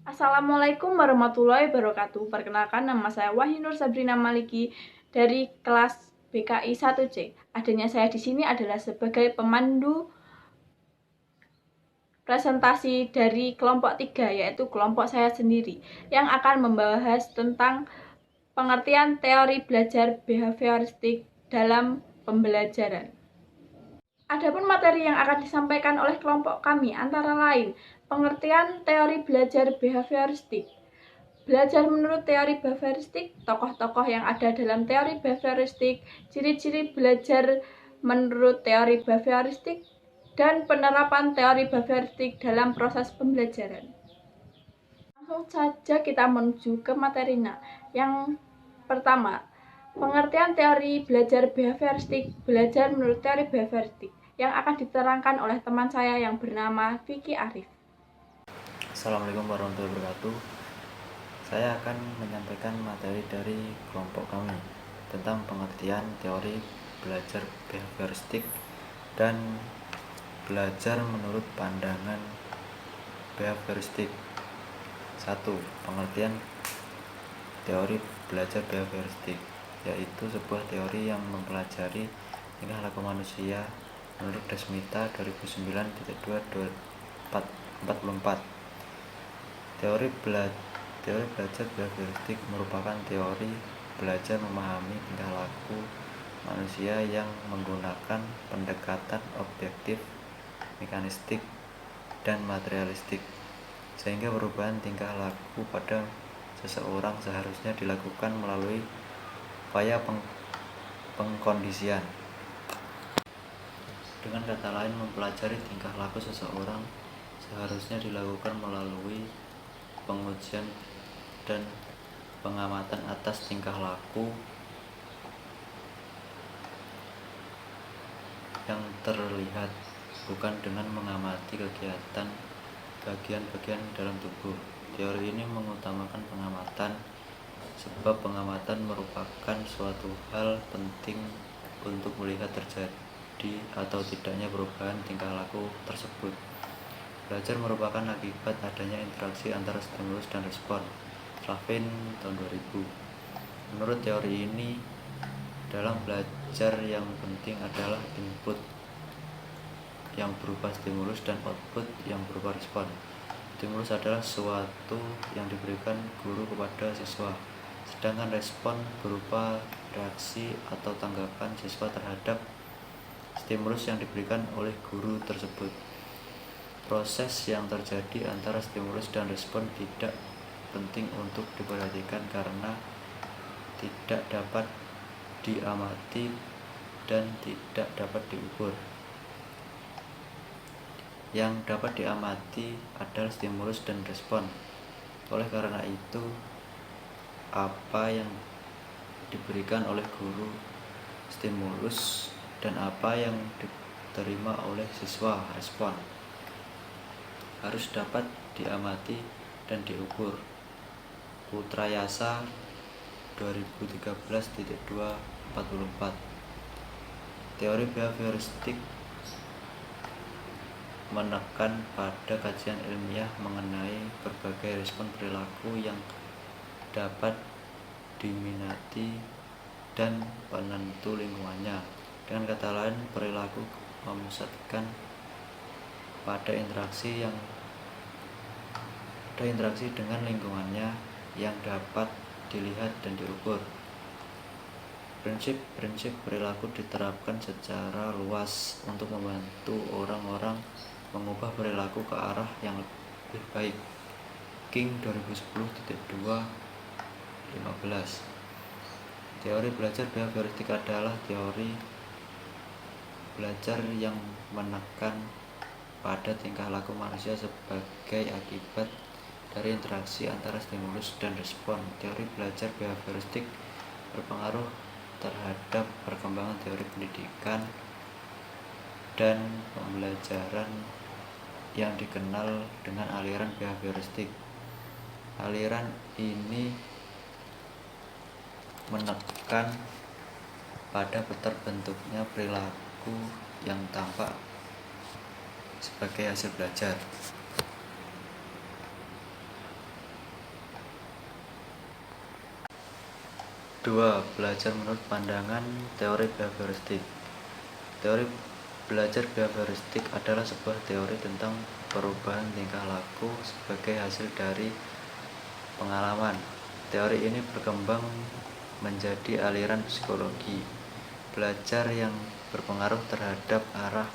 Assalamualaikum warahmatullahi wabarakatuh. Perkenalkan, nama saya Wahyu Nur Sabrina Maliki dari kelas BKI 1C. Adanya saya di sini adalah sebagai pemandu presentasi dari kelompok 3, yaitu kelompok saya sendiri, yang akan membahas tentang pengertian teori belajar behavioristik dalam pembelajaran. Adapun materi yang akan disampaikan oleh kelompok kami antara lain pengertian teori belajar behavioristik. Belajar menurut teori behavioristik, tokoh-tokoh yang ada dalam teori behavioristik, ciri-ciri belajar menurut teori behavioristik, dan penerapan teori behavioristik dalam proses pembelajaran. Langsung saja kita menuju ke materinya. Yang pertama, pengertian teori belajar behavioristik, belajar menurut teori behavioristik, yang akan diterangkan oleh teman saya yang bernama Vicky Arif. Assalamualaikum warahmatullahi wabarakatuh. Saya akan menyampaikan materi dari kelompok kami tentang pengertian teori belajar behavioristik dan belajar menurut pandangan behavioristik. 1. Pengertian teori belajar behavioristik, yaitu sebuah teori yang mempelajari tingkah laku manusia menurut Desmita 2009.2.44. Teori belajar behavioristik merupakan teori belajar memahami tingkah laku manusia yang menggunakan pendekatan objektif, mekanistik, dan materialistik, sehingga perubahan tingkah laku pada seseorang seharusnya dilakukan melalui upaya pengkondisian. Dengan kata lain, mempelajari tingkah laku seseorang seharusnya dilakukan melalui pengujian dan pengamatan atas tingkah laku yang terlihat, bukan dengan mengamati kegiatan bagian-bagian dalam tubuh. Teori ini mengutamakan pengamatan, sebab pengamatan merupakan suatu hal penting untuk melihat terjadi atau tidaknya perubahan tingkah laku tersebut. Belajar merupakan akibat adanya interaksi antara stimulus dan respon. Slavin tahun 2000. Menurut teori ini, dalam belajar yang penting adalah input yang berupa stimulus dan output yang berupa respon. Stimulus adalah sesuatu yang diberikan guru kepada siswa, sedangkan respon berupa reaksi atau tanggapan siswa terhadap stimulus yang diberikan oleh guru tersebut. Proses yang terjadi antara stimulus dan respon tidak penting untuk diperhatikan karena tidak dapat diamati dan tidak dapat diukur. Yang dapat diamati adalah stimulus dan respon. Oleh karena itu, apa yang diberikan oleh guru stimulus dan apa yang diterima oleh siswa respon harus dapat diamati dan diukur. Putrayasa 2013.244. Teori behavioristik menekan pada kajian ilmiah mengenai berbagai respon perilaku yang dapat diminati dan penentu lingkungannya. Dengan kata lain, perilaku memusatkan pada interaksi dengan lingkungannya yang dapat dilihat dan diukur. Prinsip-prinsip perilaku diterapkan secara luas untuk membantu orang-orang mengubah perilaku ke arah yang lebih baik. King 2010.2.15. Teori belajar behavioristik adalah teori belajar yang menekan pada tingkah laku manusia sebagai akibat dari interaksi antara stimulus dan respon. Teori belajar behavioristik berpengaruh terhadap perkembangan teori pendidikan dan pembelajaran yang dikenal dengan aliran behavioristik. Aliran ini menekan pada terbentuknya perilaku yang tampak sebagai hasil belajar. 2. Belajar menurut pandangan teori behavioristik. Teori belajar behavioristik adalah sebuah teori tentang perubahan tingkah laku sebagai hasil dari pengalaman. Teori ini berkembang menjadi aliran psikologi belajar yang berpengaruh terhadap arah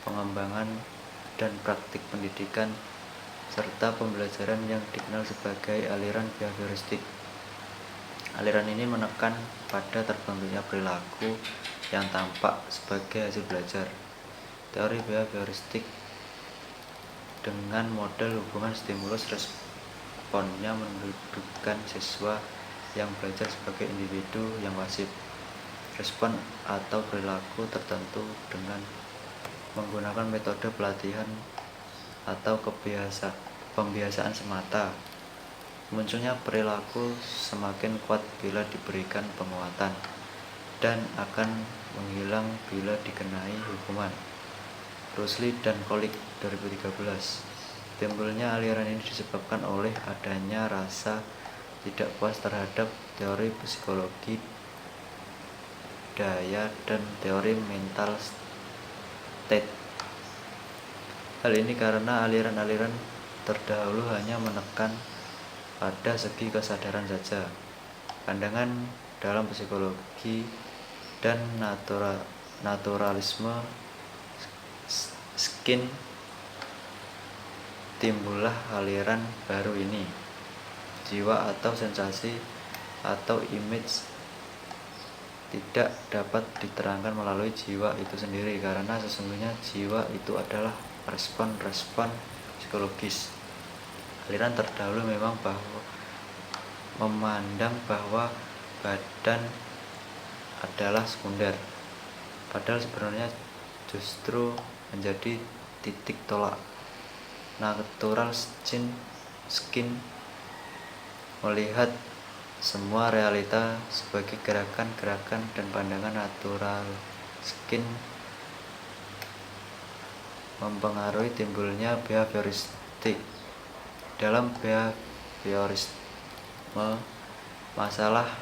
pengembangan dan praktik pendidikan serta pembelajaran yang dikenal sebagai aliran behavioristik. Aliran ini menekan pada terbentuknya perilaku yang tampak sebagai hasil belajar. Teori behavioristik dengan model hubungan stimulus responnya mendudukan siswa yang belajar sebagai individu yang pasif respon atau perilaku tertentu dengan menggunakan metode pelatihan atau pembiasaan semata. Munculnya perilaku semakin kuat bila diberikan penguatan dan akan menghilang bila dikenai hukuman. Rusli dan Kolik 2013. Timbulnya aliran ini disebabkan oleh adanya rasa tidak puas terhadap teori psikologi daya dan teori mental state. Hal ini karena aliran-aliran terdahulu hanya menekan pada segi kesadaran saja. Pandangan dalam psikologi dan naturalisme skin timbullah aliran baru ini. Jiwa atau sensasi atau image tidak dapat diterangkan melalui jiwa itu sendiri karena sesungguhnya jiwa itu adalah respon-respon psikologis. Aliran terdahulu memang memandang bahwa badan adalah sekunder, padahal sebenarnya justru menjadi titik tolak. Natural skin melihat semua realita sebagai gerakan-gerakan dan pandangan natural skin mempengaruhi timbulnya behavioristik. Dalam behaviorisme, masalah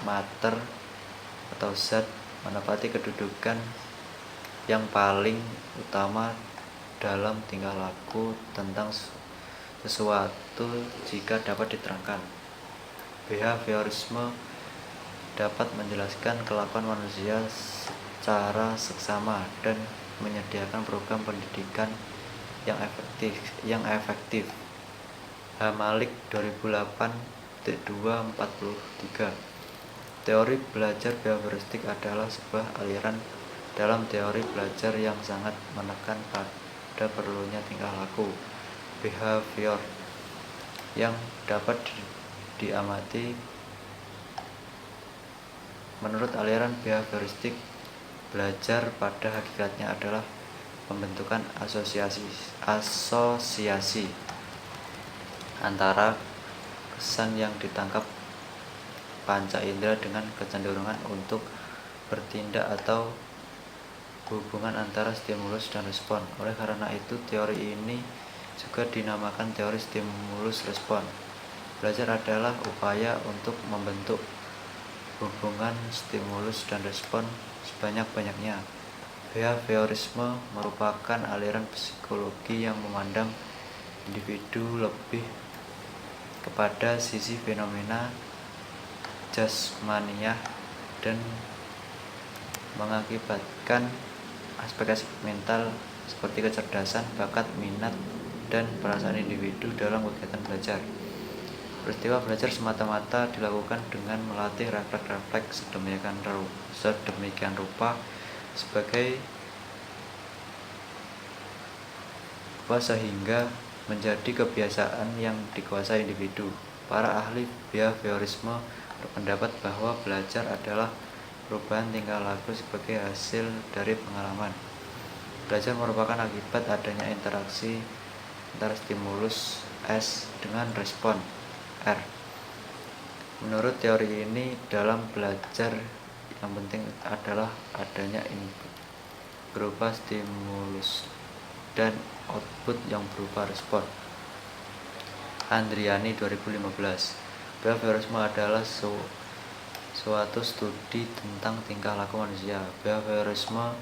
matter atau zat menempati kedudukan yang paling utama dalam tingkah laku tentang sesuatu jika dapat diterangkan. Behaviorisme dapat menjelaskan kelakuan manusia secara seksama dan menyediakan program pendidikan yang efektif. Hamalik 2008-243. Teori belajar behavioristik adalah sebuah aliran dalam teori belajar yang sangat menekan pada perlunya tingkah laku behavior yang dapat diamati. Menurut aliran behavioristik, belajar pada hakikatnya adalah pembentukan asosiasi antara kesan yang ditangkap panca indera dengan kecenderungan untuk bertindak atau hubungan antara stimulus dan respon. Oleh karena itu, teori ini juga dinamakan teori stimulus respon. Belajar adalah upaya untuk membentuk hubungan stimulus dan respon sebanyak-banyaknya. Behaviorisme merupakan aliran psikologi yang memandang individu lebih kepada sisi fenomena jasmaniah dan mengakibatkan aspek-aspek mental seperti kecerdasan, bakat, minat, dan perasaan individu dalam kegiatan belajar. Peristiwa belajar semata-mata dilakukan dengan melatih refleks-refleks sedemikian rupa sehingga menjadi kebiasaan yang dikuasai individu. Para ahli behaviorisme berpendapat bahwa belajar adalah perubahan tingkah laku sebagai hasil dari pengalaman. Belajar merupakan akibat adanya interaksi antara stimulus S dengan respon R. Menurut teori ini, dalam belajar yang penting adalah adanya input berupa stimulus dan output yang berupa respon. Andriani 2015. Behaviorisme adalah suatu studi tentang tingkah laku manusia. Behaviorisme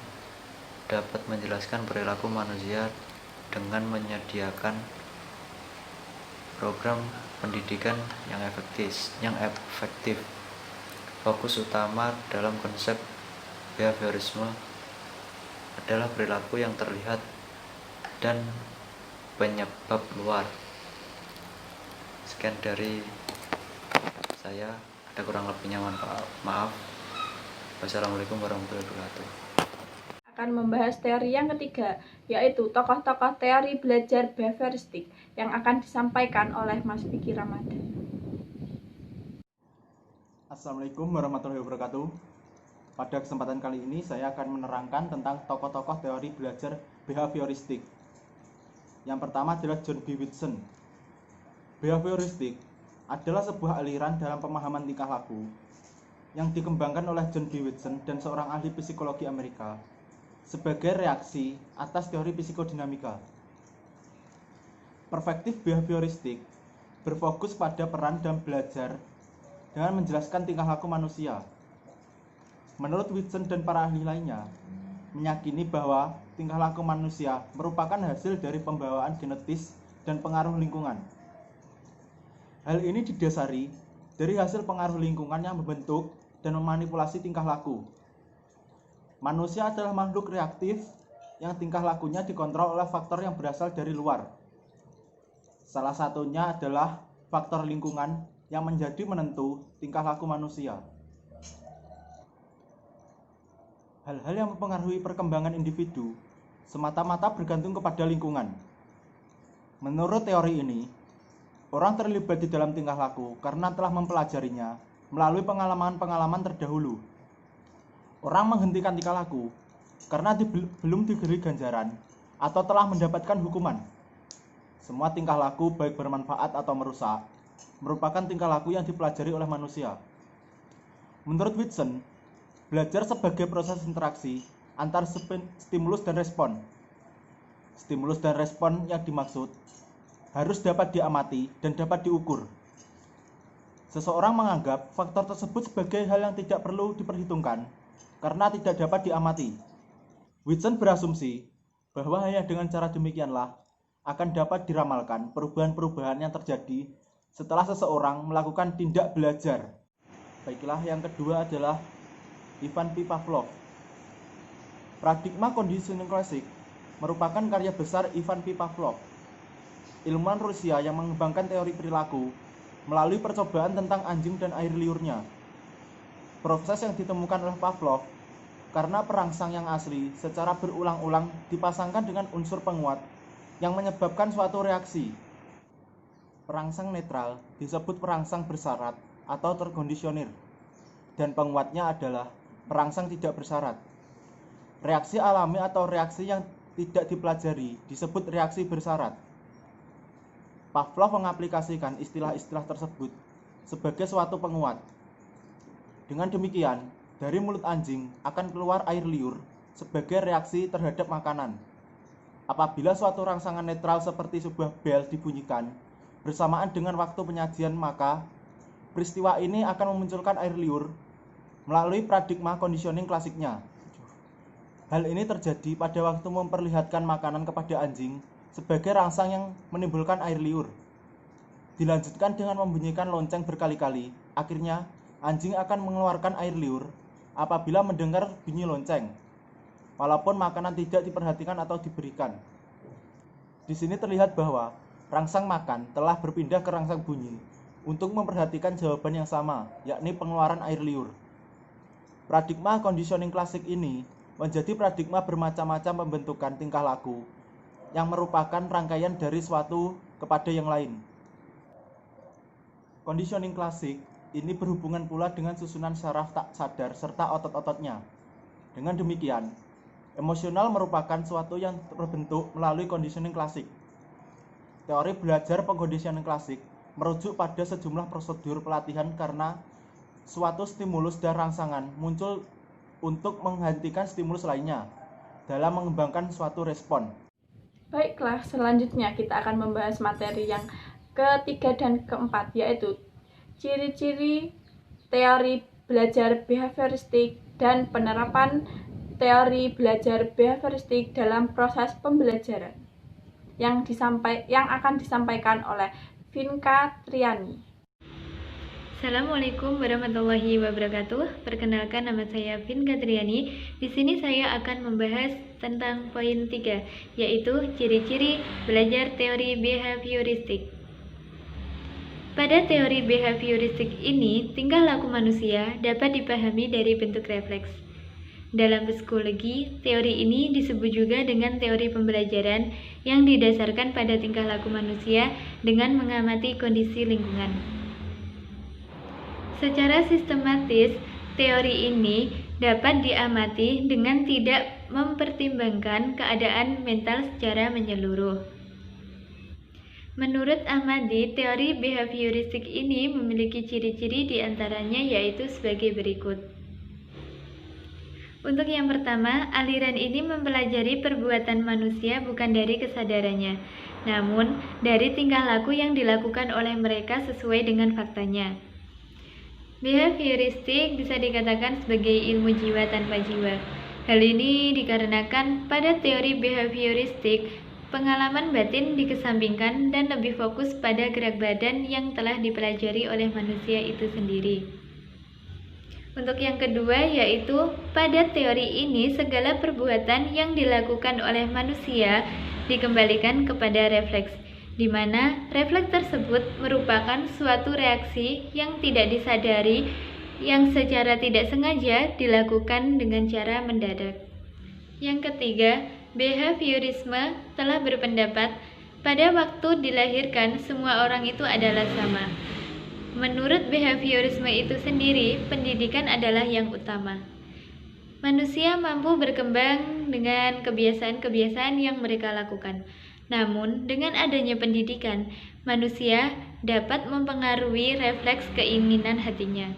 dapat menjelaskan perilaku manusia dengan menyediakan program pendidikan yang efektif. Fokus utama dalam konsep behaviorisme adalah perilaku yang terlihat dan penyebab luar. Sekian dari saya, ada kurang lebihnya maaf. Wassalamualaikum warahmatullahi wabarakatuh. Akan membahas teori yang ketiga, yaitu tokoh-tokoh teori belajar behavioristik yang akan disampaikan oleh Mas Vicky Ramadan. Assalamualaikum warahmatullahi wabarakatuh. Pada kesempatan kali ini saya akan menerangkan tentang tokoh-tokoh teori belajar behavioristik. Yang pertama adalah John B. Whitson. Behavioristik adalah sebuah aliran dalam pemahaman tingkah laku yang dikembangkan oleh John B. Whitson dan seorang ahli psikologi Amerika sebagai reaksi atas teori psikodinamika. Perspektif behavioristik berfokus pada peran dan belajar dengan menjelaskan tingkah laku manusia. Menurut Whitson dan para ahli lainnya, meyakini bahwa tingkah laku manusia merupakan hasil dari pembawaan genetis dan pengaruh lingkungan. Hal ini didasari dari hasil pengaruh lingkungan yang membentuk dan memanipulasi tingkah laku. Manusia adalah makhluk reaktif yang tingkah lakunya dikontrol oleh faktor yang berasal dari luar. Salah satunya adalah faktor lingkungan yang menjadi menentu tingkah laku manusia. Hal-hal yang mempengaruhi perkembangan individu semata-mata bergantung kepada lingkungan. Menurut teori ini, orang terlibat di dalam tingkah laku karena telah mempelajarinya melalui pengalaman-pengalaman terdahulu. Orang menghentikan tingkah laku karena belum diberi ganjaran atau telah mendapatkan hukuman. Semua tingkah laku, baik bermanfaat atau merusak, merupakan tingkah laku yang dipelajari oleh manusia. Menurut Whitson, belajar sebagai proses interaksi antar stimulus dan respon. Stimulus dan respon yang dimaksud harus dapat diamati dan dapat diukur. Seseorang menganggap faktor tersebut sebagai hal yang tidak perlu diperhitungkan karena tidak dapat diamati. Whitson berasumsi bahwa hanya dengan cara demikianlah akan dapat diramalkan perubahan-perubahan yang terjadi setelah seseorang melakukan tindak belajar. Baiklah, yang kedua adalah Ivan P. Pavlov. Paradigma conditioning klasik merupakan karya besar Ivan P. Pavlov, ilmuwan Rusia yang mengembangkan teori perilaku melalui percobaan tentang anjing dan air liurnya. Proses yang ditemukan oleh Pavlov karena perangsang yang asli secara berulang-ulang dipasangkan dengan unsur penguat yang menyebabkan suatu reaksi. Perangsang netral disebut perangsang bersyarat atau terkondisionir, dan penguatnya adalah perangsang tidak bersyarat. Reaksi alami atau reaksi yang tidak dipelajari disebut reaksi bersyarat. Pavlov mengaplikasikan istilah-istilah tersebut sebagai suatu penguat. Dengan demikian, dari mulut anjing akan keluar air liur sebagai reaksi terhadap makanan. Apabila suatu rangsangan netral seperti sebuah bel dibunyikan bersamaan dengan waktu penyajian, maka peristiwa ini akan memunculkan air liur melalui paradigma conditioning klasiknya. Hal ini terjadi pada waktu memperlihatkan makanan kepada anjing sebagai rangsang yang menimbulkan air liur. Dilanjutkan dengan membunyikan lonceng berkali-kali, akhirnya anjing akan mengeluarkan air liur apabila mendengar bunyi lonceng, walaupun makanan tidak diperhatikan atau diberikan. Di sini terlihat bahwa rangsang makan telah berpindah ke rangsang bunyi untuk memperhatikan jawaban yang sama, yakni pengeluaran air liur. Paradigma conditioning klasik ini menjadi paradigma bermacam-macam pembentukan tingkah laku yang merupakan rangkaian dari suatu kepada yang lain. Conditioning klasik ini berhubungan pula dengan susunan saraf tak sadar serta otot-ototnya. Dengan demikian, emosional merupakan suatu yang terbentuk melalui conditioning klasik. Teori belajar pengconditioning klasik merujuk pada sejumlah prosedur pelatihan karena suatu stimulus dan rangsangan muncul untuk menghentikan stimulus lainnya dalam mengembangkan suatu respon. Baiklah, selanjutnya kita akan membahas materi yang ketiga dan keempat, yaitu ciri-ciri teori belajar behavioristik dan penerapan teori belajar behavioristik dalam proses pembelajaran yang akan disampaikan oleh Vinka Triani. Assalamualaikum warahmatullahi wabarakatuh. Perkenalkan, nama saya Vinka Triani. Di sini saya akan membahas tentang poin 3, yaitu ciri-ciri belajar teori behavioristik. Pada teori behavioristik ini, tingkah laku manusia dapat dipahami dari bentuk refleks. Dalam psikologi, teori ini disebut juga dengan teori pembelajaran yang didasarkan pada tingkah laku manusia dengan mengamati kondisi lingkungan. Secara sistematis, teori ini dapat diamati dengan tidak mempertimbangkan keadaan mental secara menyeluruh. Menurut Ahmadi, teori behavioristik ini memiliki ciri-ciri diantaranya yaitu sebagai berikut. Untuk yang pertama, aliran ini mempelajari perbuatan manusia bukan dari kesadarannya, namun dari tingkah laku yang dilakukan oleh mereka sesuai dengan faktanya. Behavioristik bisa dikatakan sebagai ilmu jiwa tanpa jiwa. Hal ini dikarenakan pada teori behavioristik, pengalaman batin dikesampingkan dan lebih fokus pada gerak badan yang telah dipelajari oleh manusia itu sendiri. Untuk yang kedua, yaitu pada teori ini segala perbuatan yang dilakukan oleh manusia dikembalikan kepada refleks, di mana refleks tersebut merupakan suatu reaksi yang tidak disadari yang secara tidak sengaja dilakukan dengan cara mendadak. Yang ketiga, behaviorisme telah berpendapat pada waktu dilahirkan semua orang itu adalah sama. Menurut behaviorisme itu sendiri, pendidikan adalah yang utama. Manusia mampu berkembang dengan kebiasaan-kebiasaan yang mereka lakukan. Namun, dengan adanya pendidikan, manusia dapat mempengaruhi refleks keinginan hatinya.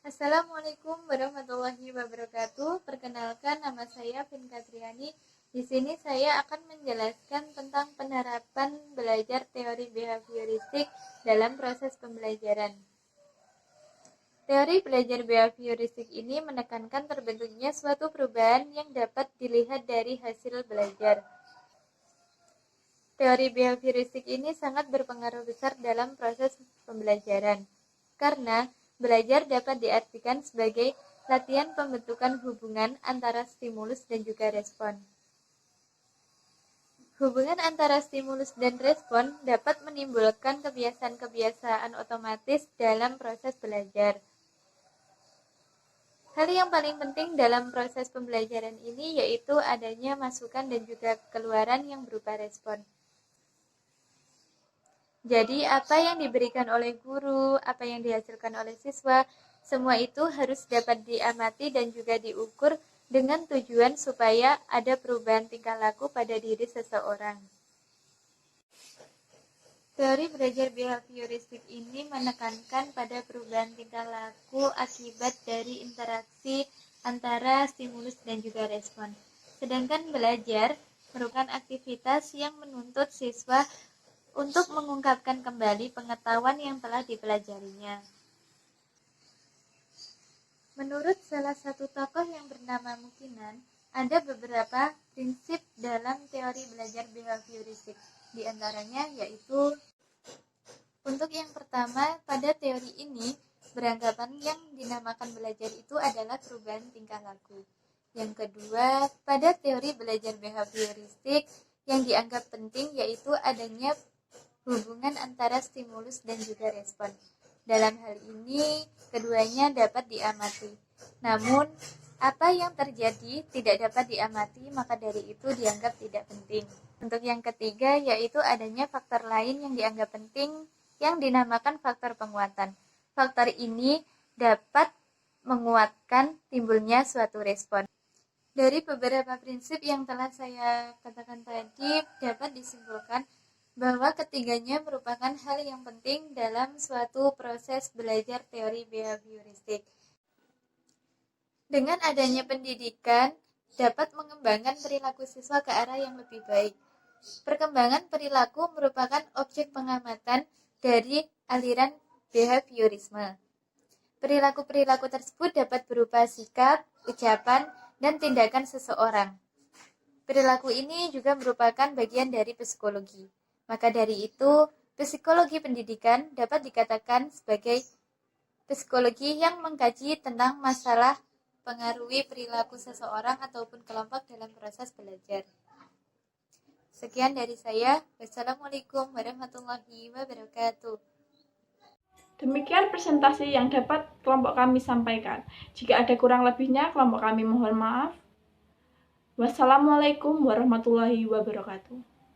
Assalamualaikum warahmatullahi wabarakatuh. Perkenalkan, nama saya Vinka Triani. Di sini saya akan menjelaskan tentang penerapan belajar teori behavioristik dalam proses pembelajaran. Teori belajar behavioristik ini menekankan terbentuknya suatu perubahan yang dapat dilihat dari hasil belajar. Teori behavioristik ini sangat berpengaruh besar dalam proses pembelajaran, karena belajar dapat diartikan sebagai latihan pembentukan hubungan antara stimulus dan juga respon. Hubungan antara stimulus dan respon dapat menimbulkan kebiasaan-kebiasaan otomatis dalam proses belajar. Hal yang paling penting dalam proses pembelajaran ini yaitu adanya masukan dan juga keluaran yang berupa respon. Jadi, apa yang diberikan oleh guru, apa yang dihasilkan oleh siswa, semua itu harus dapat diamati dan juga diukur dengan tujuan supaya ada perubahan tingkah laku pada diri seseorang. Teori belajar behavioristik ini menekankan pada perubahan tingkah laku akibat dari interaksi antara stimulus dan juga respon. Sedangkan belajar merupakan aktivitas yang menuntut siswa untuk mengungkapkan kembali pengetahuan yang telah dipelajarinya. Menurut salah satu tokoh yang bernama Mukinan, ada beberapa prinsip dalam teori belajar behavioristik. Di antaranya yaitu, untuk yang pertama, pada teori ini, beranggapan yang dinamakan belajar itu adalah perubahan tingkah laku. Yang kedua, pada teori belajar behavioristik, yang dianggap penting yaitu adanya hubungan antara stimulus dan juga respon. Dalam hal ini, keduanya dapat diamati. Namun, apa yang terjadi tidak dapat diamati, maka dari itu dianggap tidak penting. Untuk yang ketiga, yaitu adanya faktor lain yang dianggap penting, yang dinamakan faktor penguatan. Faktor ini dapat menguatkan timbulnya suatu respon. Dari beberapa prinsip yang telah saya katakan tadi, dapat disimpulkan bahwa ketiganya merupakan hal yang penting dalam suatu proses belajar teori behavioristik. Dengan adanya pendidikan, dapat mengembangkan perilaku siswa ke arah yang lebih baik. Perkembangan perilaku merupakan objek pengamatan dari aliran behaviorisme. Perilaku-perilaku tersebut dapat berupa sikap, ucapan, dan tindakan seseorang. Perilaku ini juga merupakan bagian dari psikologi. Maka dari itu, psikologi pendidikan dapat dikatakan sebagai psikologi yang mengkaji tentang masalah pengaruhi perilaku seseorang ataupun kelompok dalam proses belajar. Sekian dari saya. Wassalamualaikum warahmatullahi wabarakatuh. Demikian presentasi yang dapat kelompok kami sampaikan. Jika ada kurang lebihnya, kelompok kami mohon maaf. Wassalamualaikum warahmatullahi wabarakatuh.